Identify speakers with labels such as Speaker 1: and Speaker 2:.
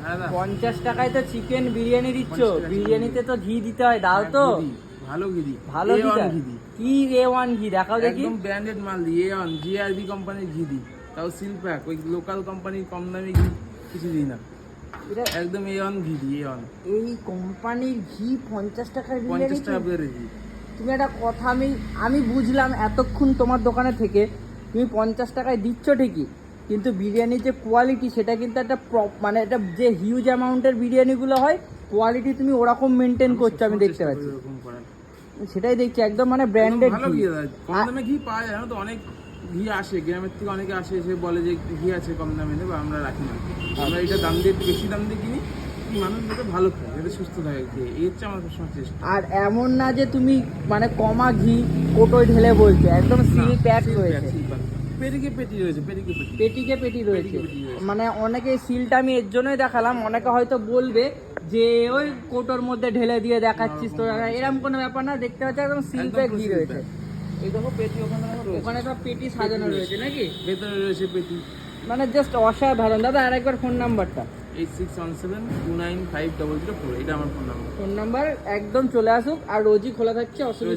Speaker 1: 50 টাকায় তো চিকেন বিরিয়ানি দিচ্ছ, বিরিয়ানিতে তো ঘি দিতে হয়, দাও তো।
Speaker 2: ভালো ঘি দিই,
Speaker 1: ভালো ঘি কি A1 ঘি দেখাও দেখি।
Speaker 2: একদম ব্র্যান্ডেড মাল দিই, A1 জিআরবি কোম্পানির ঘি দিই, তাও সিল প্যাক, ওই লোকাল কোম্পানির কম দামি ঘি কিছু দিই না,
Speaker 1: এটা
Speaker 2: একদম A1 ঘি দিই, A1।
Speaker 1: এই কোম্পানির ঘি 50 টাকার
Speaker 2: 50 টাকা
Speaker 1: বিরিয়ানি?
Speaker 2: করে ঘি।
Speaker 1: তুমি একটা কথা আমি বুঝলাম এতক্ষণ তোমার দোকানে থেকে, তুমি 50 টাকায় দিচ্ছ ঠিকই, কিন্তু বিরিয়ানির যে কোয়ালিটি সেটা কিন্তু একটা মানে এটা যে হিউজ অ্যামাউন্টের বিরিয়ানিগুলো হয়, কোয়ালিটি তুমি ওরকম মেনটেন করছো, আমি দেখতে পাচ্ছি। সেটাই দেখছি, একদম মানে ব্র্যান্ডেড
Speaker 2: ভালো
Speaker 1: ঘি।
Speaker 2: ঘি দাদা, কম দামে ঘি পাওয়া যায়, জানো তো, অনেক ঘি আসে গ্রামের থেকে, অনেকে আসে এসে বলে যে ঘি আছে কম দামে নেবো, আমরা রাখি না, আমরা এটা দাম দিয়ে একটু বেশি দাম দিয়ে কিনি, কি মানুষ যেটা ভালো খায়, যেটা সুস্থ থাকে খেয়ে, এই হচ্ছে আমার সবসময় চেষ্টা।
Speaker 1: আর এমন না যে তুমি মানে কমা ঘি কোটোয় ঢেলে বলছো, একদম সিল প্যাক রয়েছে,
Speaker 2: পেটিকে পেটি রয়েছে,
Speaker 1: পেটিকে পেটি রয়েছে।
Speaker 2: পেটি রয়েছে।
Speaker 1: মানে অনেকে সিলটা আমি এর জন্যই দেখালাম, অনেকে হয়তো বলবে যে ওই কোটোর মধ্যে ঢেলে দিয়ে দেখাচ্ছিস তো, এরকম কোনো ব্যাপার না, দেখতে পাচ্ছি একদম সিল প্যাক ঘি রয়েছে।
Speaker 2: এই দেখো পেটি
Speaker 1: ওখানে সব পেটি সাজানো রয়েছে নাকি?
Speaker 2: ভেতরে রয়েছে পেটি।
Speaker 1: মানে জাস্ট অসাধারণ। দাদা আর একবার ফোন নাম্বারটা।
Speaker 2: 8617295004, এটা আমার ফোন নাম্বার।
Speaker 1: ফোন নাম্বার একদম চলে আসুক, আর রোজই খোলা থাকছে, অসুবিধা